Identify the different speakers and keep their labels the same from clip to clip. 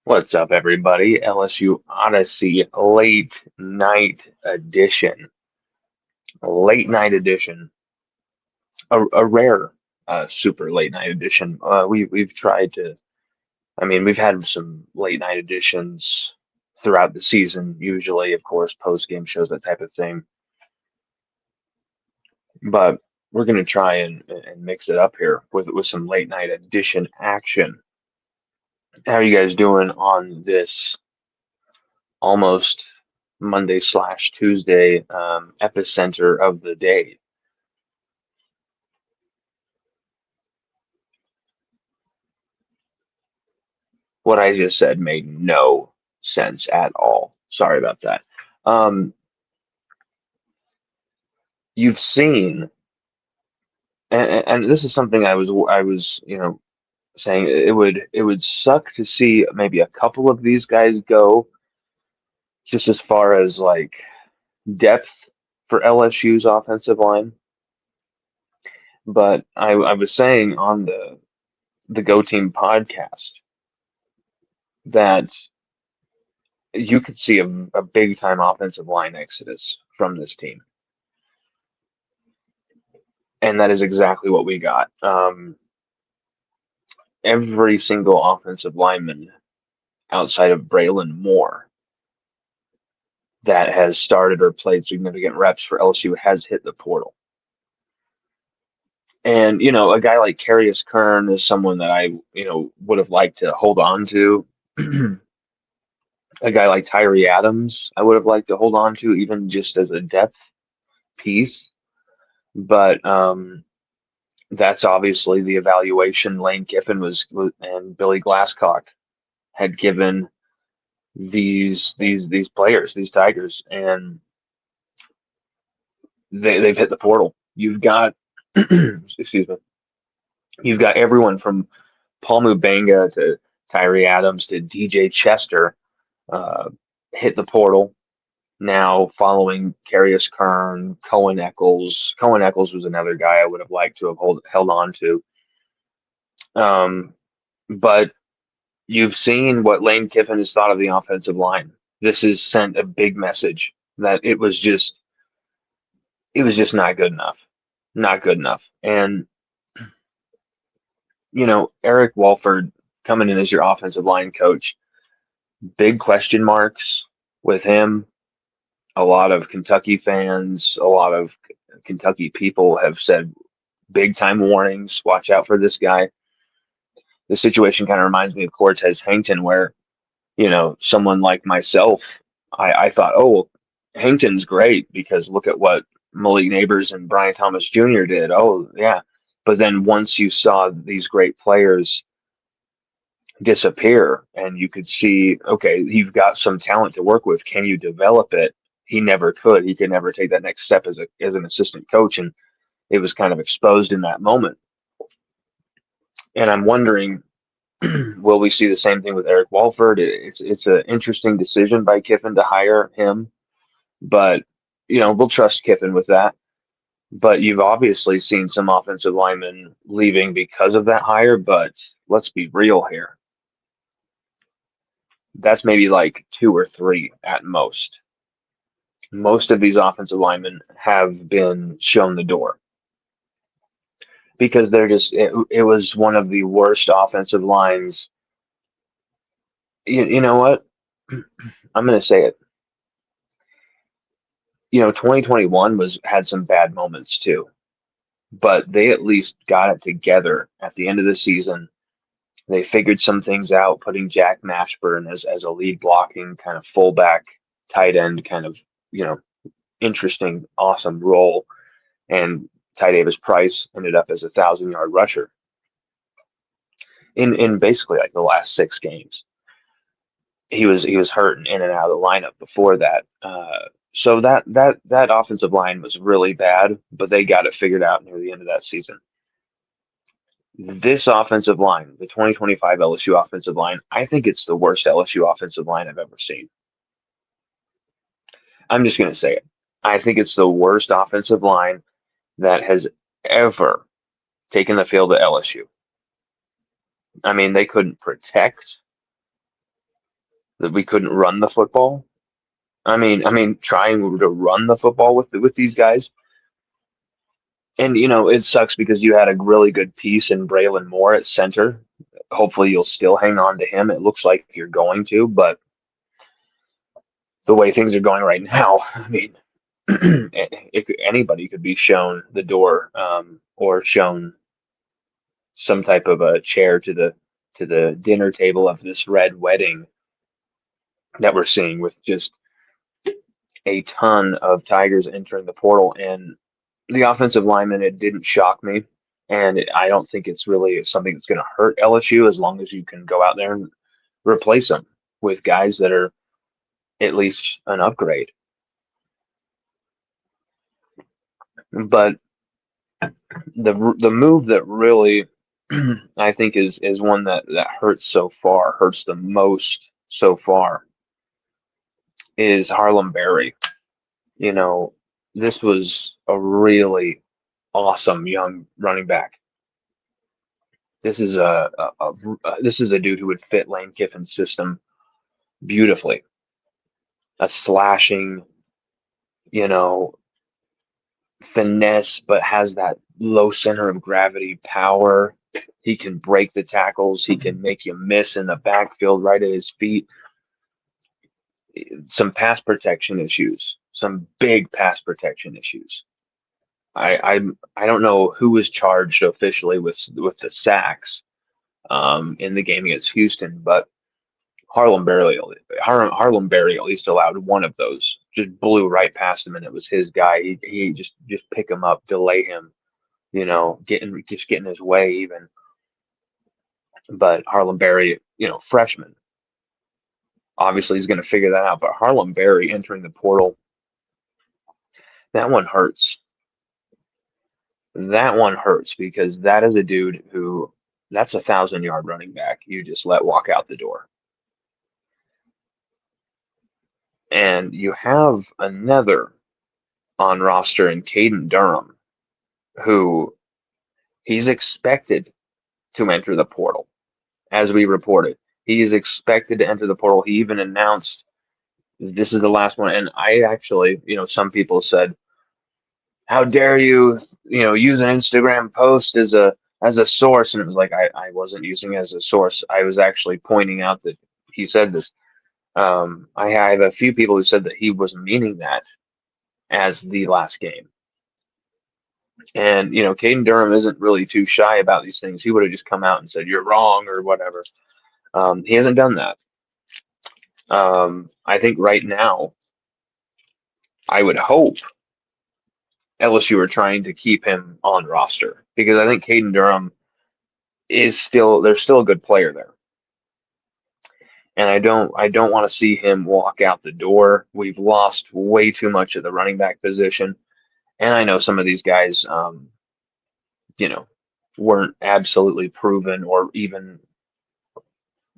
Speaker 1: What's up, everybody? LSU Odyssey late night edition, a rare super late night edition. We've tried to. I mean, we've had some late night editions throughout the season, usually, of course, post game shows, that type of thing. But we're gonna try and mix it up here with some late night edition action. How are you guys doing on this almost Monday/Tuesday epicenter of the day? What I just said made no sense at all. Sorry about that. Um, you've seen, and this is something I was saying it would suck to see maybe a couple of these guys go, just as far as like depth for LSU's offensive line. But I was saying on the Go Team podcast that you could see a big time offensive line exodus from this team. And that is exactly what we got. Every single offensive lineman outside of Braylon Moore that has started or played significant reps for LSU has hit the portal. And, a guy like Carius Kern is someone that I would have liked to hold on to. A guy like Tyree Adams, I would have liked to hold on to, even just as a depth piece. But that's obviously the evaluation Lane Kiffin and Billy Glasscock had given these players, these Tigers, and they've hit the portal. You've got excuse me, you've got everyone from Paul Mubanga to Tyree Adams to DJ Chester uh, hit the portal now, following Carius Kern, Cohen Eccles. Cohen Eccles was another guy I would have liked to have held on to. But you've seen what Lane Kiffin has thought of the offensive line. This has sent a big message that it was just not good enough. Not good enough. And, Eric Walford coming in as your offensive line coach, big question marks with him. A lot of Kentucky fans, a lot of Kentucky people have said big time warnings. Watch out for this guy. The situation kind of reminds me of Cortez Hankton, where, someone like myself, I thought, oh, well, Hankton's great because look at what Malik Neighbors and Brian Thomas Jr. did. Oh, yeah. But then once you saw these great players disappear and you could see, okay, you've got some talent to work with. Can you develop it? He never could. He could never take that next step as an assistant coach, and it was kind of exposed in that moment. And I'm wondering, will we see the same thing with Eric Walford? It's an interesting decision by Kiffin to hire him, but we'll trust Kiffin with that. But you've obviously seen some offensive linemen leaving because of that hire. But let's be real here. That's maybe like two or three at most. Most of these offensive linemen have been shown the door because it was one of the worst offensive lines. You know what? I'm going to say it. 2021 had some bad moments too, but they at least got it together at the end of the season. They figured some things out, putting Jack Mashburn as a lead blocking kind of fullback, tight end kind of, you know, interesting, awesome role. And Ty Davis Price ended up as a 1,000-yard rusher in basically like the last 6 games. He was hurt and in and out of the lineup before that. So that offensive line was really bad, but they got it figured out near the end of that season. This offensive line, the 2025 LSU offensive line, I think it's the worst LSU offensive line I've ever seen. I'm just going to say it. I think it's the worst offensive line that has ever taken the field at LSU. I mean, they couldn't protect. that we couldn't run the football. I mean, trying to run the football with these guys, and it sucks because you had a really good piece in Braylon Moore at center. Hopefully, you'll still hang on to him. It looks like you're going to, but the way things are going right now, I mean, anybody could be shown the door, or shown some type of a chair to the dinner table of this red wedding that we're seeing, with just a ton of Tigers entering the portal. And the offensive lineman, it didn't shock me. And I don't think it's really something that's going to hurt LSU, as long as you can go out there and replace them with guys that are at least an upgrade. But the move that really I think is one that hurts the most so far, is Harlem Berry. You know, this was a really awesome young running back. This is this is a dude who would fit Lane Kiffin's system beautifully. A slashing, you know, finesse, but has that low center of gravity power. He can break the tackles. He can make you miss in the backfield right at his feet. Some pass protection issues, some big pass protection issues. I don't know who was charged officially with the sacks, in the game against Houston, but Harlem Berry at least allowed one of those. Just blew right past him, and it was his guy. He just pick him up, delay him, getting his way even. But Harlem Berry, freshman, obviously he's going to figure that out. But Harlem Berry entering the portal, that one hurts. That one hurts because that is a dude who, that's 1,000-yard running back you just let walk out the door. And you have another on roster in Caden Durham, who he's expected to enter the portal, as we reported. He's expected to enter the portal. He even announced this is the last one. And I actually, some people said, how dare you, use an Instagram post as a source? And it was like, I wasn't using it as a source. I was actually pointing out that he said this. I have a few people who said that he was meaning that as the last game. And, Caden Durham isn't really too shy about these things. He would have just come out and said, you're wrong or whatever. He hasn't done that. I think right now, I would hope LSU are trying to keep him on roster, because I think Caden Durham there's still a good player there. And I don't want to see him walk out the door. We've lost way too much at the running back position. And I know some of these guys, weren't absolutely proven, or even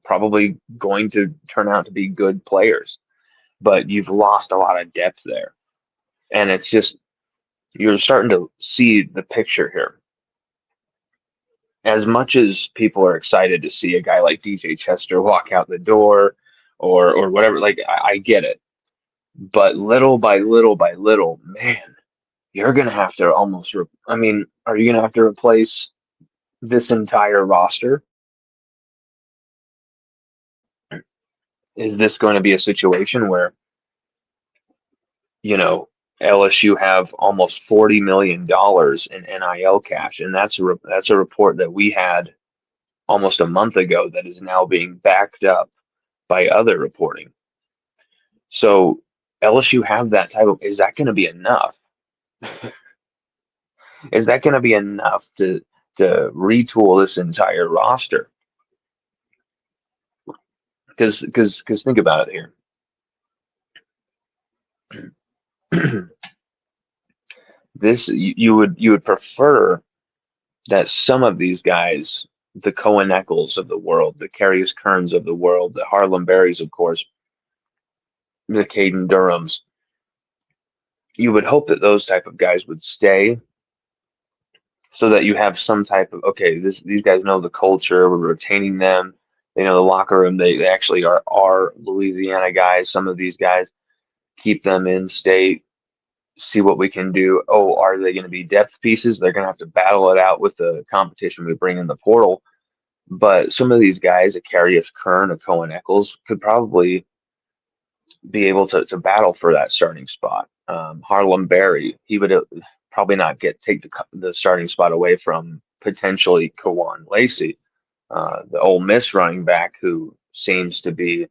Speaker 1: probably going to turn out to be good players. But you've lost a lot of depth there. And it's just, you're starting to see the picture here. As much as people are excited to see a guy like DJ Chester walk out the door, or whatever, like, I get it. But little by little by little, man, you're going to have to almost, are you going to have to replace this entire roster? Is this going to be a situation where, LSU have almost $40 million in NIL cash? And that's a report that we had almost a month ago that is now being backed up by other reporting. So LSU have that type of, is that going to be enough? Is that going to be enough to retool this entire roster? Because think about it here. This, you would prefer that some of these guys, the Cohen Eccles of the world, the Carius Kearns of the world, the Harlem Berries, of course, the Caden Durhams, you would hope that those type of guys would stay, so that you have some type of, okay, these guys know the culture, we're retaining them, The locker room, they actually are Louisiana guys. Some of these guys, keep them in state, see what we can do. Oh, are they going to be depth pieces? They're going to have to battle it out with the competition we bring in the portal. But some of these guys, a Carius Kern, a Cohen Eccles, could probably be able to battle for that starting spot. Harlem Berry, he would probably not take the starting spot away from potentially Kawan Lacey, the Ole Miss running back who seems to be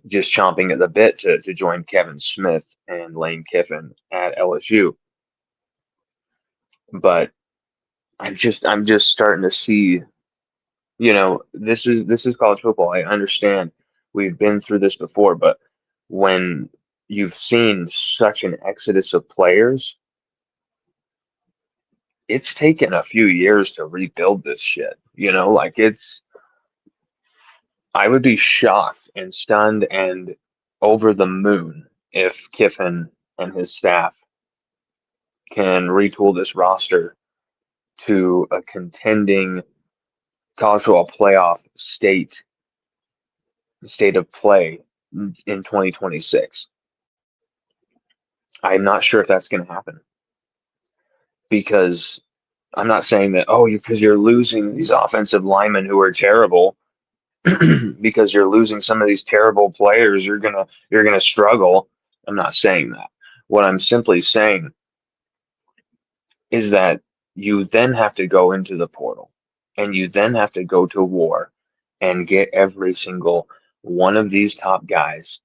Speaker 1: just chomping at the bit to join Kevin Smith and Lane Kiffin at LSU. But I'm just starting to see, this is college football. I understand we've been through this before, but when you've seen such an exodus of players, it's taken a few years to rebuild this shit. Like I would be shocked and stunned and over the moon if Kiffin and his staff can retool this roster to a contending college football playoff state of play in 2026. I'm not sure if that's going to happen because I'm not saying that, oh, because you're losing these offensive linemen who are terrible, because you're losing some of these terrible players, you're gonna struggle. I'm not saying that. What I'm simply saying is that you then have to go into the portal and you then have to go to war and get every single one of these top guys,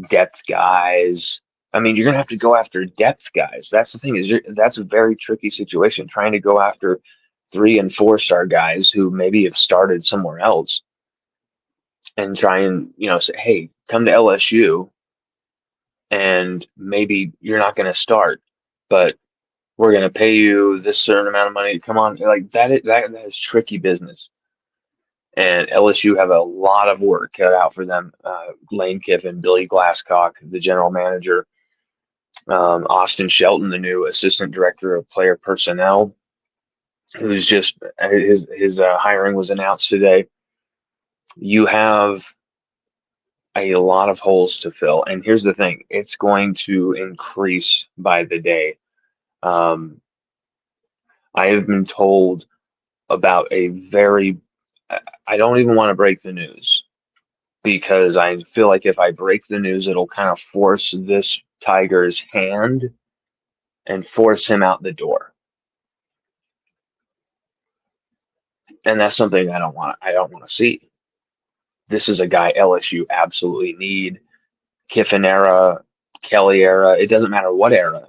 Speaker 1: depth guys. I mean, you're gonna have to go after depth guys. That's the thing, that's a very tricky situation, trying to go after 3 and 4 star guys who maybe have started somewhere else and try and say, hey, come to LSU and maybe you're not going to start, but we're going to pay you this certain amount of money. Come on, like that is tricky business. And LSU have a lot of work cut out for them. Lane Kiffin, Billy Glasscock, the general manager, Austin Shelton, the new assistant director of player personnel, who's just his hiring was announced today. You have a lot of holes to fill, and here's the thing: it's going to increase by the day. Um, I have been told about a very, I don't even want to break the news because I feel like if I break the news, it'll kind of force this Tiger's hand and force him out the door. And that's something I don't want to see. This is a guy LSU absolutely need. Kiffin era, Kelly era, it doesn't matter what era.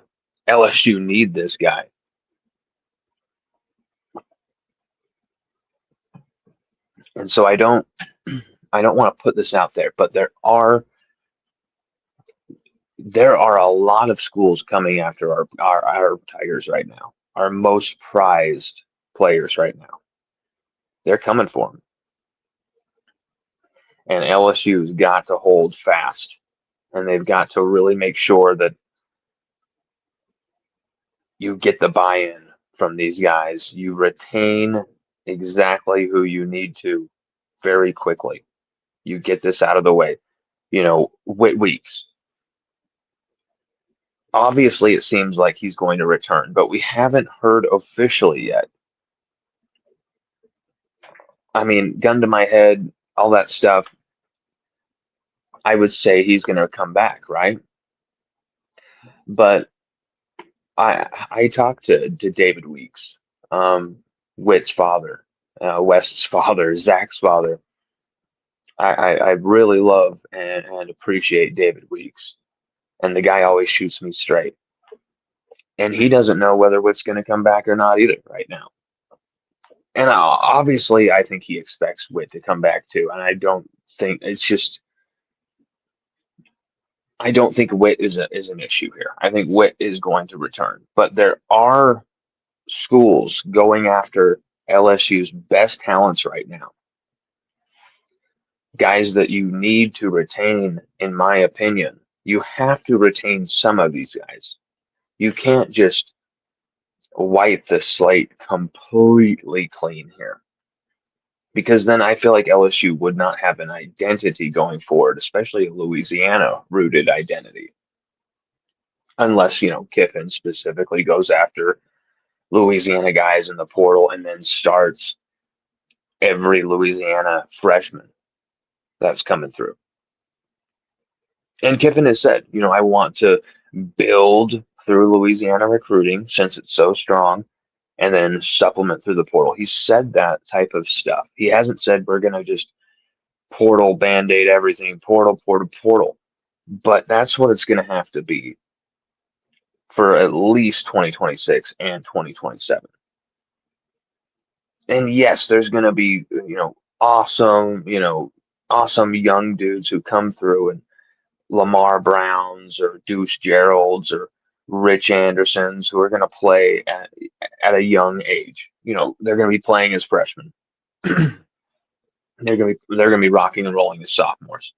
Speaker 1: LSU need this guy. And so I don't want to put this out there, but there are a lot of schools coming after our Tigers right now. Our most prized players right now. They're coming for them. And LSU's got to hold fast. And they've got to really make sure that you get the buy-in from these guys. You retain exactly who you need to very quickly. You get this out of the way. Weeks. Obviously, it seems like he's going to return, but we haven't heard officially yet. I mean, gun to my head, all that stuff, I would say he's going to come back, right? But I talked to David Weeks, Witt's father, West's father, Zach's father. I really love and appreciate David Weeks, and the guy always shoots me straight. And he doesn't know whether Witt's going to come back or not either right now. And obviously, I think he expects Witt to come back too. And I don't think Witt is an issue here. I think Witt is going to return, but there are schools going after LSU's best talents right now. Guys that you need to retain, in my opinion. You have to retain some of these guys. You can't just wipe the slate completely clean here. because then I feel like LSU would not have an identity going forward, especially a Louisiana rooted identity, unless, Kiffin specifically goes after Louisiana guys in the portal and then starts every Louisiana freshman that's coming through. And Kiffin has said, I want to build through Louisiana recruiting since it's so strong and then supplement through the portal. He said that type of stuff. He hasn't said we're going to just portal, band-aid everything, portal, portal, portal. But that's what it's going to have to be for at least 2026 and 2027. And yes, there's going to be, awesome, awesome young dudes who come through, and Lamar Browns or Deuce Geralds or Rich Andersons who are going to play at a young age. They're going to be playing as freshmen. They're going to be rocking and rolling as sophomores.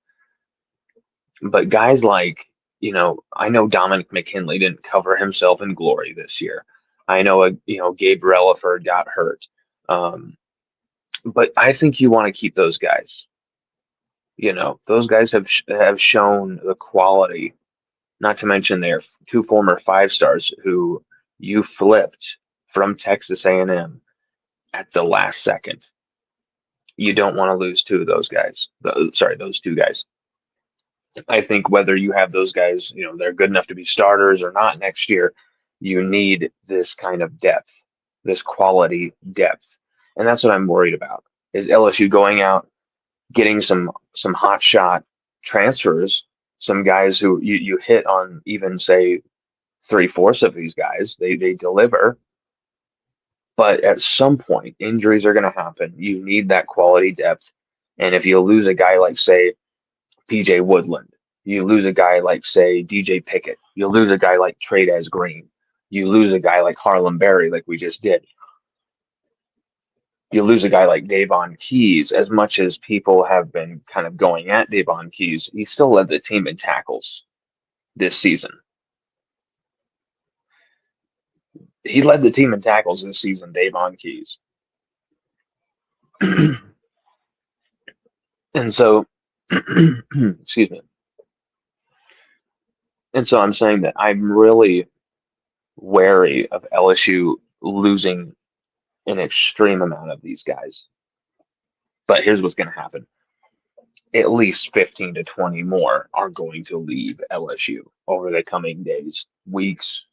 Speaker 1: But guys like, I know Dominic McKinley didn't cover himself in glory this year. I know, Gabe Relaford got hurt. But I think you want to keep those guys. Those guys have shown the quality. Not to mention their two former 5 stars who you flipped from Texas A&M at the last second. You don't want to lose two of those guys. Those two guys. I think whether you have those guys, they're good enough to be starters or not next year, you need this kind of depth, this quality depth. And that's what I'm worried about. Is LSU going out, getting some hot shot transfers, some guys who you hit on, even say 3/4 of these guys, they deliver. But at some point, injuries are going to happen. You need that quality depth. And if you lose a guy like, say, PJ Woodland, you lose a guy like, say, DJ Pickett, you lose a guy like Trades Green, you lose a guy like Harlem Berry, like we just did. You lose a guy like Davon Keys. As much as people have been kind of going at Davon Keys, he still led the team in tackles this season. He led the team in tackles this season, Davon Keys. And so, excuse me. And so I'm saying that I'm really wary of LSU losing an extreme amount of these guys. But here's what's going to happen. At least 15 to 20 more are going to leave LSU over the coming days, weeks.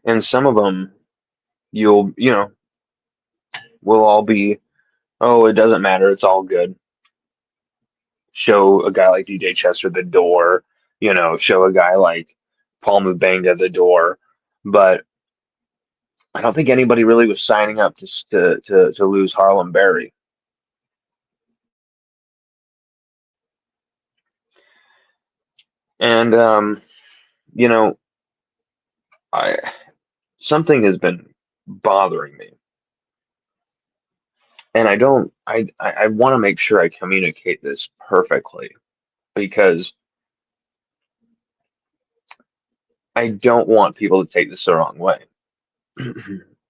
Speaker 1: And some of them we'll all be, oh, it doesn't matter, it's all good. Show a guy like DJ Chester the door, show a guy like Paul Mubanga the door. But I don't think anybody really was signing up to lose Harlem Berry. And something has been bothering me. And I want to make sure I communicate this perfectly, because I don't want people to take this the wrong way.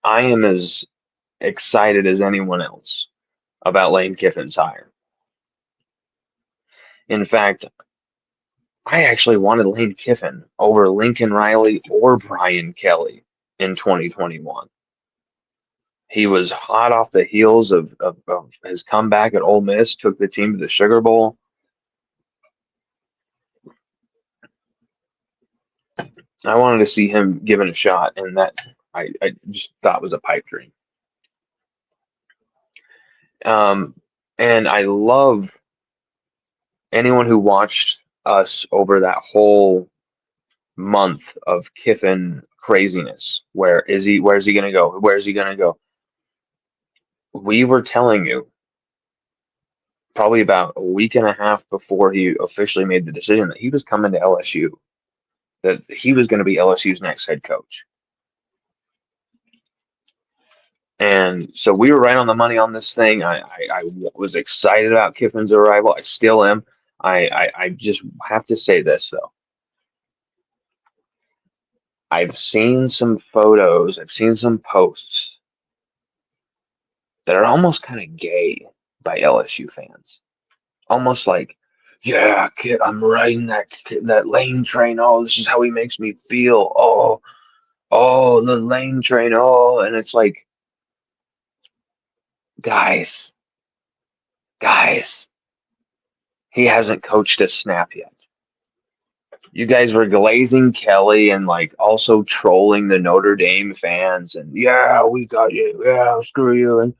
Speaker 1: I am as excited as anyone else about Lane Kiffin's hire. In fact, I actually wanted Lane Kiffin over Lincoln Riley or Brian Kelly in 2021. He was hot off the heels of his comeback at Ole Miss, took the team to the Sugar Bowl. I wanted to see him given a shot, and that I just thought was a pipe dream. And I love anyone who watched us over that whole month of Kiffin craziness. Where's he going to go? Where's he going to go? We were telling you probably about a week and a half before he officially made the decision that he was coming to LSU, that he was going to be LSU's next head coach. And so we were right on the money on this thing. I was excited about Kiffin's arrival. I still am. I just have to say this, though. I've seen some photos, I've seen some posts that are almost kind of gay by LSU fans. Almost like, yeah, kid, I'm riding that lane train. Oh, this is how he makes me feel. Oh, the lane train. Oh, and it's like, guys, guys, he hasn't coached a snap yet. You guys were glazing Kelly and like also trolling the Notre Dame fans and yeah, we got you. Yeah, screw you. And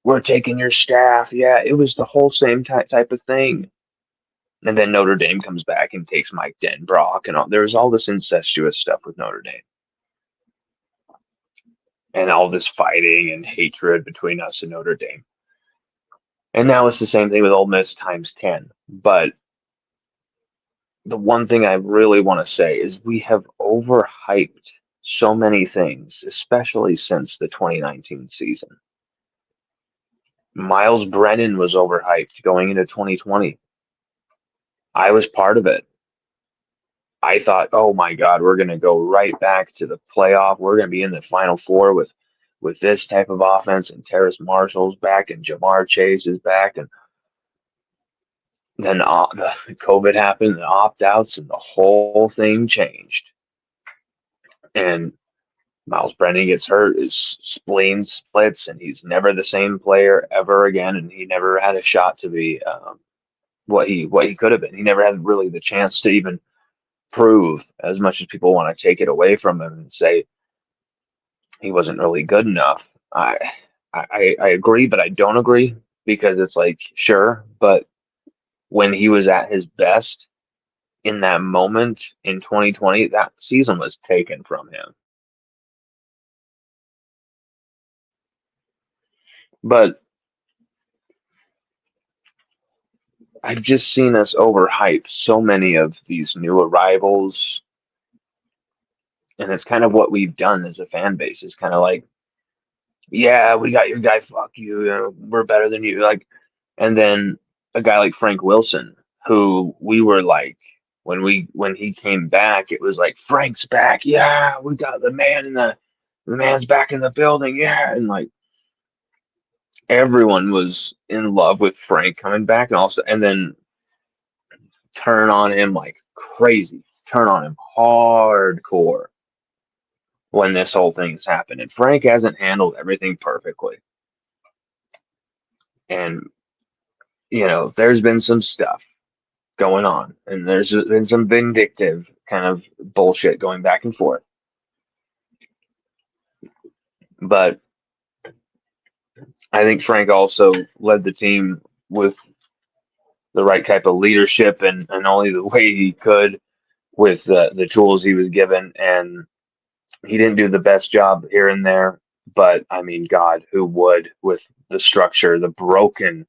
Speaker 1: we're taking your staff. Yeah, it was the whole same type of thing. And then Notre Dame comes back and takes Mike Denbrock and all. There's all this incestuous stuff with Notre Dame and all this fighting and hatred between us and Notre Dame. And now it's the same thing with Ole Miss times 10. But the one thing I really want to say is we have overhyped so many things, especially since the 2019 season. Miles Brennan was overhyped going into 2020. I was part of it. I thought, oh my God, we're going to go right back to the playoff. We're going to be in the Final Four with this type of offense, and Terrace Marshall's back and Jamar Chase is back. And then COVID happened, the opt-outs, and the whole thing changed. And Miles Brennan gets hurt, his spleen splits, and he's never the same player ever again. And he never had a shot to be what he could have been. He never had really the chance to even prove, as much as people want to take it away from him and say he wasn't really good enough. I agree, but I don't agree, because it's like, sure, but when he was at his best in that moment in 2020, that season was taken from him. But I've just seen us overhype so many of these new arrivals, and it's kind of what we've done as a fan base. It's kind of like, yeah, we got your guy, fuck you, we're better than you. Like, and then a guy like Frank Wilson, who we were like, when he came back, it was like, Frank's back, yeah, we got the man's back in the building, yeah, and like everyone was in love with Frank coming back, and then turn on him like crazy, turn on him hardcore when this whole thing's happened. And Frank hasn't handled everything perfectly. And, there's been some stuff going on, and there's been some vindictive kind of bullshit going back and forth. But I think Frank also led the team with the right type of leadership and only the way he could with the tools he was given. And he didn't do the best job here and there. But I mean, God, who would, with the structure, the broken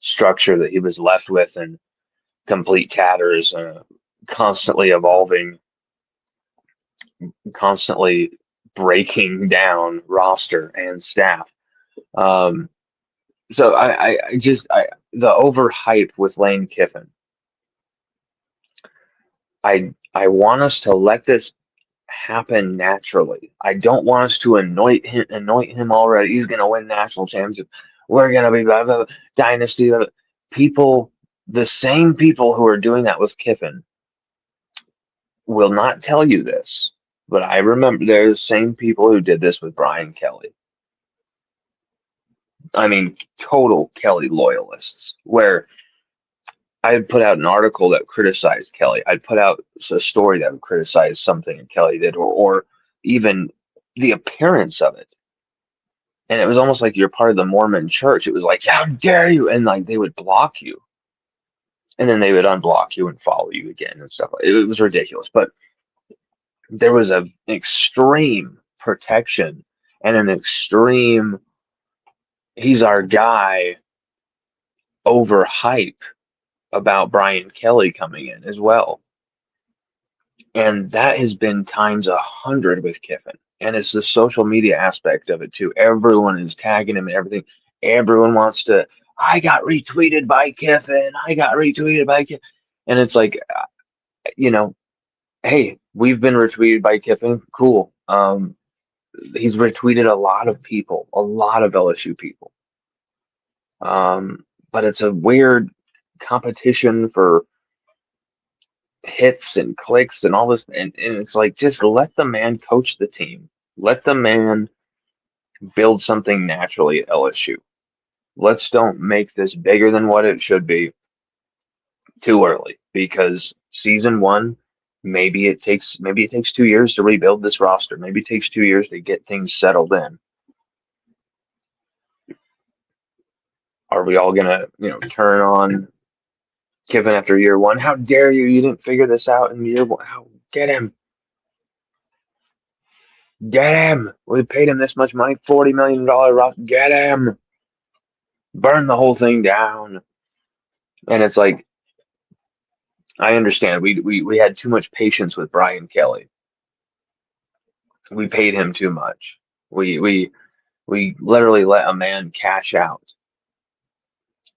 Speaker 1: structure that he was left with, and complete tatters, constantly evolving, constantly breaking down roster and staff. Um, so the overhype with Lane Kiffin. I want us to let this happen naturally. I don't want us to anoint him already. He's going to win national championship. We're going to be blah, blah, blah, dynasty. Blah, blah. People, the same people who are doing that with Kiffin will not tell you this, but I remember there's the same people who did this with Brian Kelly. I mean, total Kelly loyalists, where I'd put out an article that criticized Kelly. I'd put out a story that would criticize something Kelly did, or even the appearance of it. And it was almost like you're part of the Mormon church. It was like, how dare you? And like they would block you. And then they would unblock you and follow you again and stuff. It was ridiculous. But there was an extreme protection and an extreme, he's our guy, overhype about Brian Kelly coming in as well. And that has been times 100 with Kiffin. And it's the social media aspect of it too. Everyone is tagging him and everything. Everyone wants to, I got retweeted by Kiffin. I got retweeted by Kiffin. And it's like, you know, Hey, we've been retweeted by Kiffin. Cool. He's retweeted a lot of people, a lot of LSU people. But it's a weird competition for hits and clicks and all this, and it's like just let the man coach the team. Let the man build something naturally at LSU. Let's don't make this bigger than what it should be too early because season one, maybe it takes 2 years to rebuild this roster. Maybe it takes 2 years to get things settled in. Are we all gonna, turn on Kiffin after year one? How dare you? You didn't figure this out in year one. How, get him. Get him. We paid him this much money, $40 million roster. Get him. Burn the whole thing down. And it's like, I understand. We had too much patience with Brian Kelly. We paid him too much. We literally let a man cash out,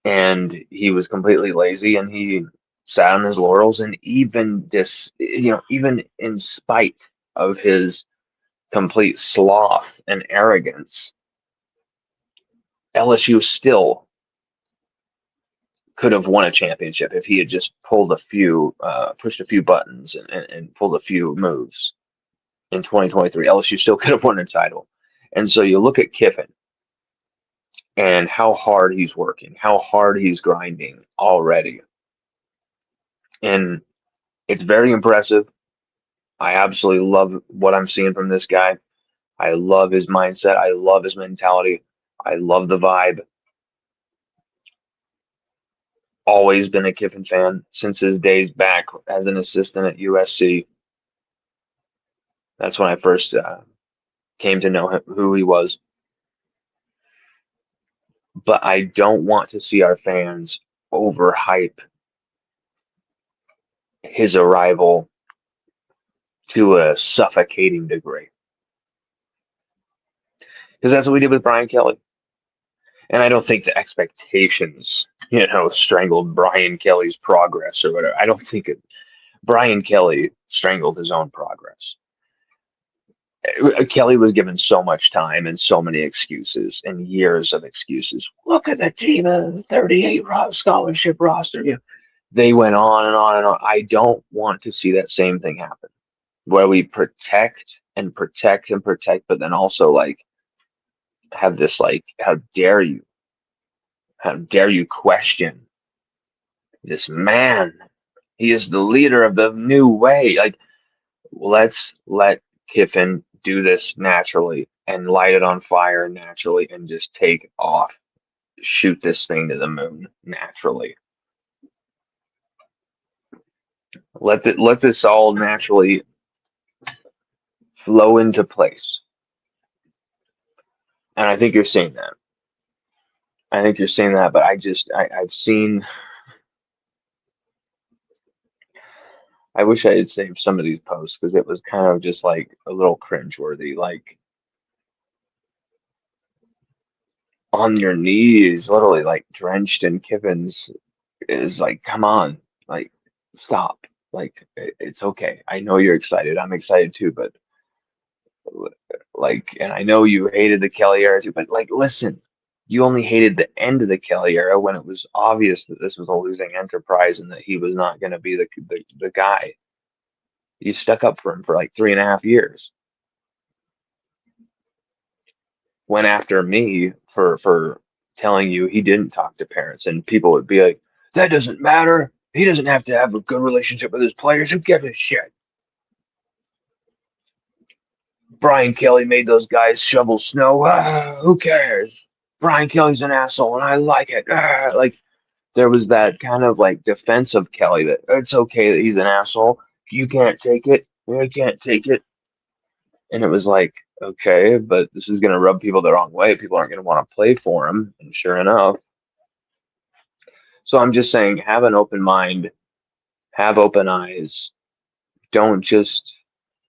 Speaker 1: and he was completely lazy, and he sat on his laurels, and even in spite of his complete sloth and arrogance, LSU still could have won a championship if he had just pushed a few buttons and pulled a few moves in 2023. LSU still could have won a title. And so you look at Kiffin and how hard he's working, how hard he's grinding already. And it's very impressive. I absolutely love what I'm seeing from this guy. I love his mindset. I love his mentality. I love the vibe. Always been a Kiffin fan since his days back as an assistant at USC. That's when I first came to know who he was. But I don't want to see our fans overhype his arrival to a suffocating degree. Because that's what we did with Brian Kelly. And I don't think the expectations, strangled Brian Kelly's progress or whatever. I don't think Brian Kelly strangled his own progress. Kelly was given so much time and so many excuses and years of excuses. Look at the team, a 38 scholarship roster. They went on and on and on. I don't want to see that same thing happen where we protect and protect and protect, but then also have this how dare you? How dare you question this man? He is the leader of the new way. Let's let Kiffin do this naturally and light it on fire naturally and just take off. Shoot this thing to the moon naturally. Let this all naturally flow into place. And I think you're seeing that. I think you're seeing that, but I've seen. I wish I had saved some of these posts because it was kind of just like a little cringeworthy, like on your knees, literally like drenched in Kiffin's is like, come on, like stop. It's okay. I know you're excited. I'm excited too, but and I know you hated the Kelly era too, but listen, you only hated the end of the Kelly era when it was obvious that this was a losing enterprise and that he was not going to be the guy. You stuck up for him for like 3.5 years. Went after me for telling you he didn't talk to parents, and people would be like, that doesn't matter. He doesn't have to have a good relationship with his players. Who gives a shit? Brian Kelly made those guys shovel snow. Who cares? Brian Kelly's an asshole, and I like it. There was that kind of defense of Kelly that it's okay that he's an asshole. You can't take it. I can't take it. And it was like, okay, but this is going to rub people the wrong way. People aren't going to want to play for him. And sure enough. So I'm just saying, have an open mind, have open eyes. Don't just,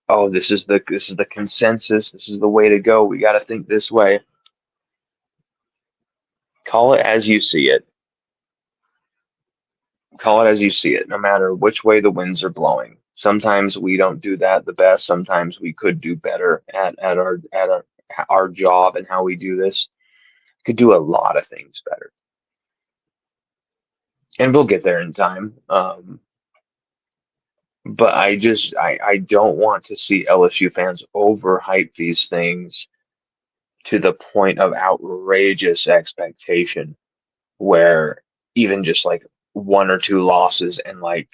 Speaker 1: oh, this is the consensus. This is the way to go. We got to think this way. Call it as you see it. call it as you see it, no matter which way the winds are blowing. Sometimes we don't do that the best. Sometimes we could do better at our job and how we do this. Could do a lot of things better, and we'll get there in time. But I don't want to see LSU fans overhype these things to the point of outrageous expectation, where even just like one or two losses and like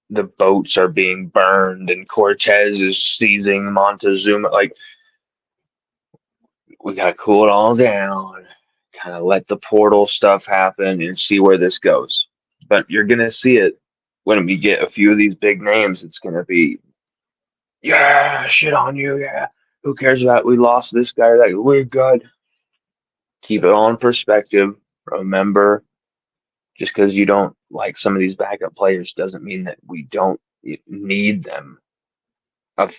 Speaker 1: the boats are being burned and Cortez is seizing Montezuma. Like, we gotta cool it all down, kind of let the portal stuff happen and see where this goes. But you're gonna see it when we get a few of these big names. It's gonna be, yeah, shit on you, yeah. Who cares about we lost this guy or that? We're good. Keep it all in perspective. Remember, just because you don't like some of these backup players doesn't mean that we don't need them. Of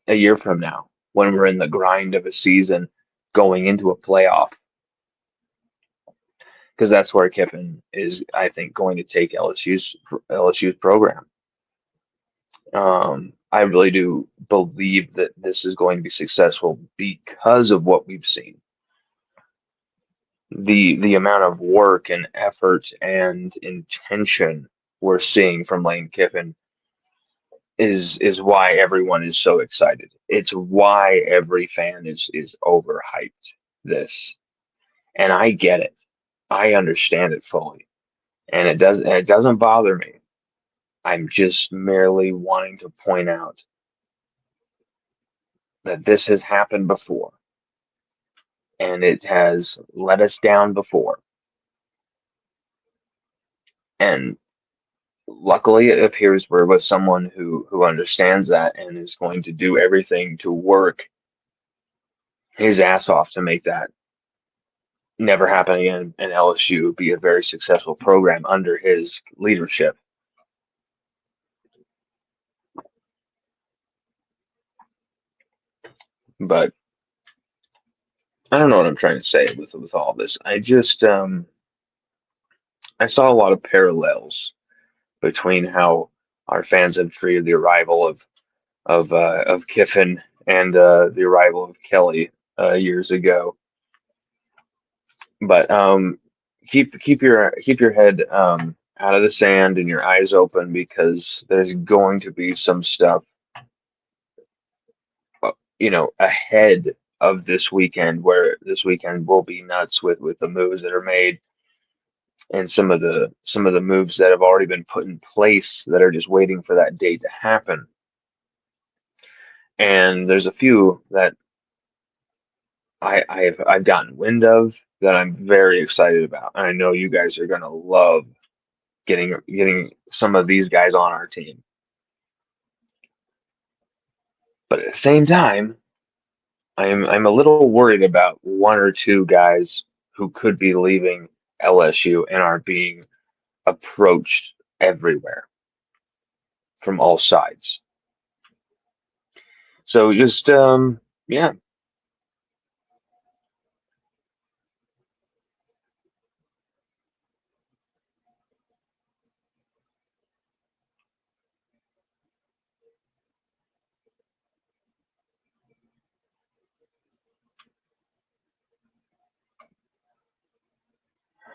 Speaker 1: a year from now, when we're in the grind of a season, going into a playoff, because that's where Kiffin is, I think, going to take LSU's program. I really do believe that this is going to be successful because of what we've seen. The amount of work and effort and intention we're seeing from Lane Kiffin is why everyone is so excited. It's why every fan is overhyped this. And I get it. I understand it fully. And it doesn't bother me. I'm just merely wanting to point out that this has happened before and it has let us down before. And luckily it appears we're with someone who understands that and is going to do everything to work his ass off to make that never happen again, and LSU be a very successful program under his leadership. But I don't know what I'm trying to say with all this. I saw a lot of parallels between how our fans have treated the arrival of Kiffin and the arrival of Kelly years ago. But keep your head out of the sand and your eyes open, because there's going to be some stuff ahead of this weekend, where this weekend will be nuts with the moves that are made, and some of the moves that have already been put in place that are just waiting for that date to happen. And there's a few that I've gotten wind of that I'm very excited about, and I know you guys are gonna love getting some of these guys on our team. But at the same time, I'm a little worried about one or two guys who could be leaving LSU and are being approached everywhere from all sides. So just yeah.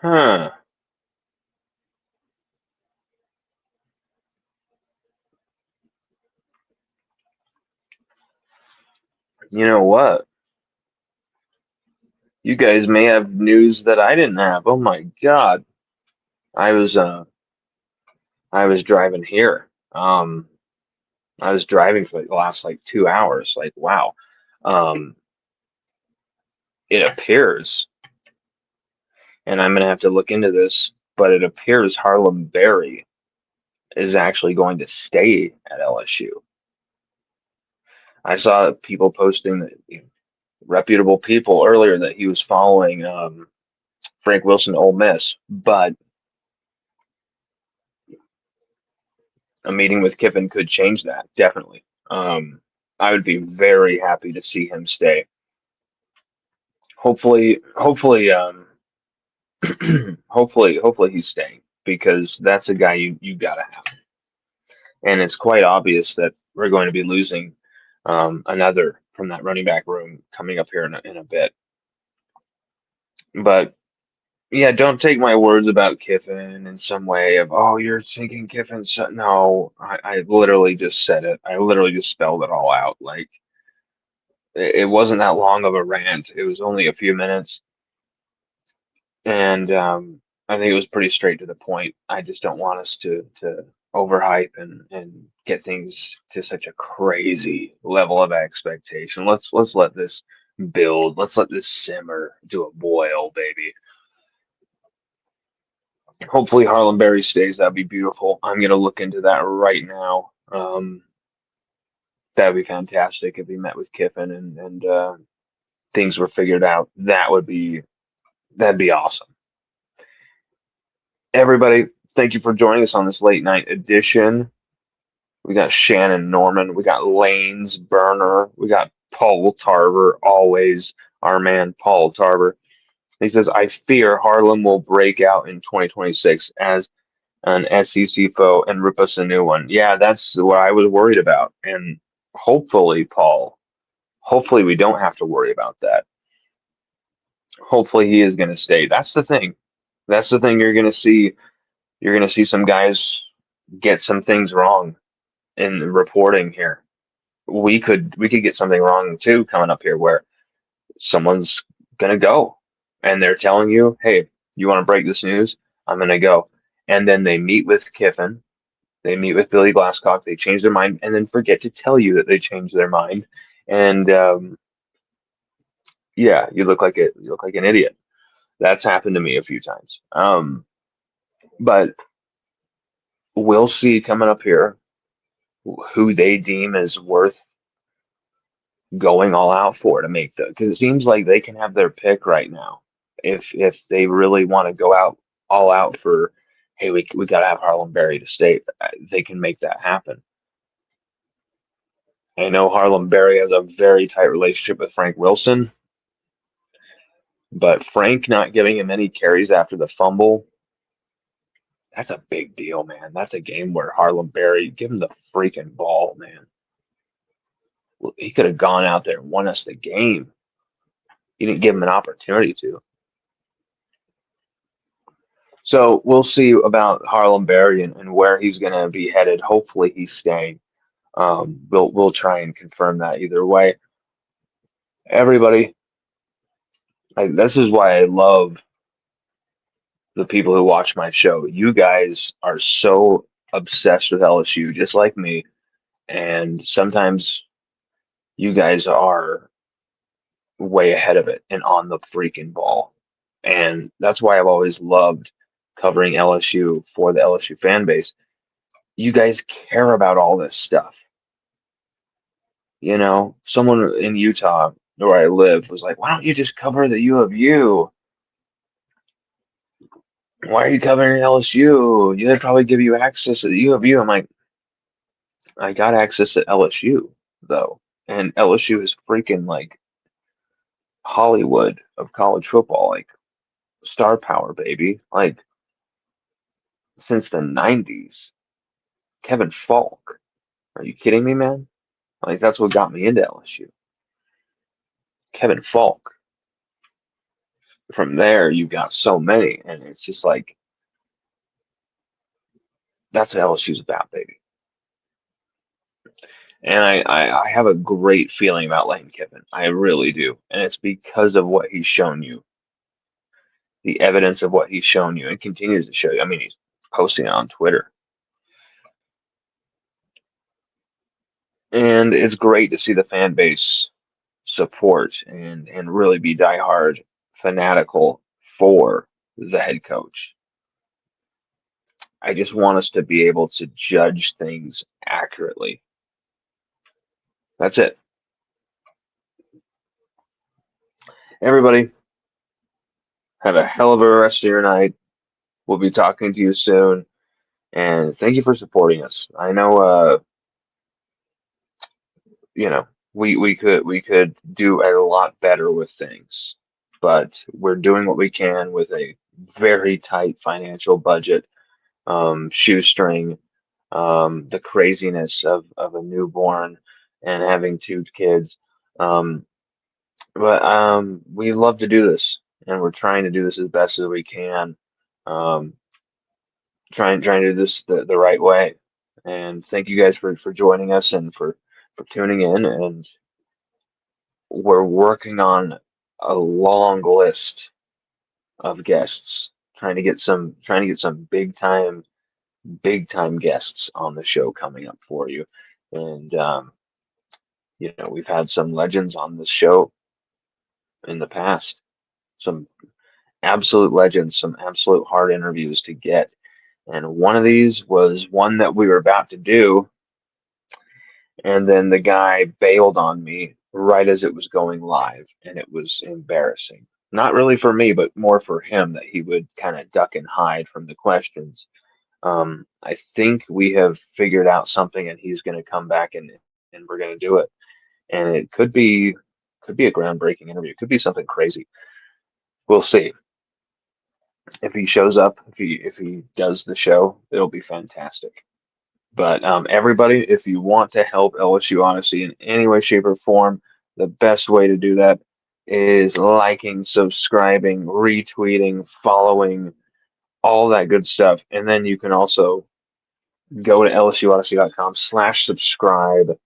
Speaker 1: Huh. You know what? You guys may have news that I didn't have. Oh my God. I was uh I was driving here. I was driving for like the last like 2 hours. Like, wow. Um it appears, and I'm gonna have to look into this, but it appears Harlem Berry is actually going to stay at LSU. I saw people posting that, reputable people earlier, that he was following Frank Wilson to Ole Miss, but a meeting with Kiffin could change that, definitely. I would be very happy to see him stay. Hopefully, hopefully he's staying, because that's a guy you got to have. And it's quite obvious that we're going to be losing another from that running back room coming up here in a bit. But yeah, don't take my words about Kiffin in some way of, oh, you're thinking Kiffin. So, no, I literally just said it. I literally just spelled it all out. Like, it wasn't that long of a rant. It was only a few minutes. And I think it was pretty straight to the point. I just don't want us to overhype and get things to such a crazy level of expectation. Let's let this build. Let's let this simmer to a boil, baby. Hopefully Harlem Berry stays. That'd be beautiful. I'm gonna look into that right now. That'd be fantastic if he met with Kiffin and things were figured out. That'd be awesome. Everybody, thank you for joining us on this late night edition. We got Shannon Norman, we got Lanes Burner, we got Paul Tarver, always our man Paul Tarver. He says, I fear Harlem will break out in 2026 as an SEC foe and rip us a new one. Yeah, that's what I was worried about. And hopefully, Paul, hopefully we don't have to worry about that. Hopefully he is going to stay. That's the thing. That's the thing you're going to see. You're going to see some guys get some things wrong in reporting here. We could get something wrong too coming up here where someone's going to go and they're telling you, "Hey, you want to break this news? I'm going to go." And then they meet with Kiffin, they meet with Billy Glasscock, they change their mind, and then forget to tell you that they changed their mind. And yeah, you look like an idiot. That's happened to me a few times. But we'll see coming up here who they deem as worth going all out for to make the, because it seems like they can have their pick right now. If they really want to go out all out for, hey, we got to have Harlem Berry to stay, they can make that happen. I know Harlem Berry has a very tight relationship with Frank Wilson, but Frank not giving him any carries after the fumble, that's a big deal, man. That's a game where Harlem Berry, give him the freaking ball, man. He could have gone out there and won us the game. He didn't give him an opportunity to. So we'll see about Harlem Berry and where he's going to be headed. Hopefully he's staying. We'll try and confirm that either way. Everybody, this is why I love the people who watch my show. You guys are so obsessed with LSU, just like me. And sometimes you guys are way ahead of it and on the freaking ball. And that's why I've always loved covering LSU for the LSU fan base. You guys care about all this stuff. You know, someone in Utah where I live was like, why don't you just cover the U of U? Why are you covering LSU? They'd probably give you access to the U of U. I'm like, I got access to LSU, though. And LSU is freaking like Hollywood of college football, like star power, baby. Like since the 90s. Kevin Falk. Are you kidding me, man? Like that's what got me into LSU. Kevin Falk. From there, you've got so many, and it's just like that's what LSU's about, baby. And I have a great feeling about Lane Kiffin. I really do. And it's because of what he's shown you, the evidence of what he's shown you and continues to show you. I mean, he's posting it on Twitter. And it's great to see the fan base support and really be diehard fanatical for the head coach. I just want us to be able to judge things accurately. That's it. Everybody, have a hell of a rest of your night. We'll be talking to you soon. And thank you for supporting us. I know, we could do a lot better with things, but we're doing what we can with a very tight financial budget. shoestring, the craziness of a newborn and having two kids. Um, but we love to do this, and we're trying to do this as best as we can. Um, trying to do this the right way. And thank you guys for joining us and for tuning in. And we're working on a long list of guests, trying to get some big time guests on the show coming up for you. And you know, we've had some legends on this show in the past, some absolute legends, some absolute hard interviews to get. And one of these was one that we were about to do, and then the guy bailed on me right as it was going live, and it was embarrassing. Not really for me, but more for him that he would kind of duck and hide from the questions. I think we have figured out something, and he's going to come back and we're going to do it. And it could be a groundbreaking interview. It could be something crazy. We'll see. If he shows up, if he does the show, it'll be fantastic. But everybody, if you want to help LSU Odyssey in any way, shape, or form, the best way to do that is liking, subscribing, retweeting, following, all that good stuff. And then you can also go to LSUODYSSEY.com/subscribe.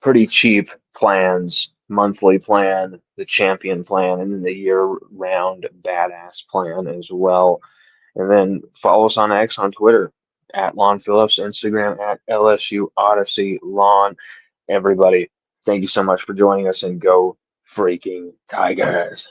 Speaker 1: Pretty cheap plans, monthly plan, the champion plan, and then the year-round badass plan as well. And then follow us on X on Twitter at Lon Phillips, Instagram at LSU Odyssey Lon. Everybody, thank you so much for joining us, and go freaking Tigers.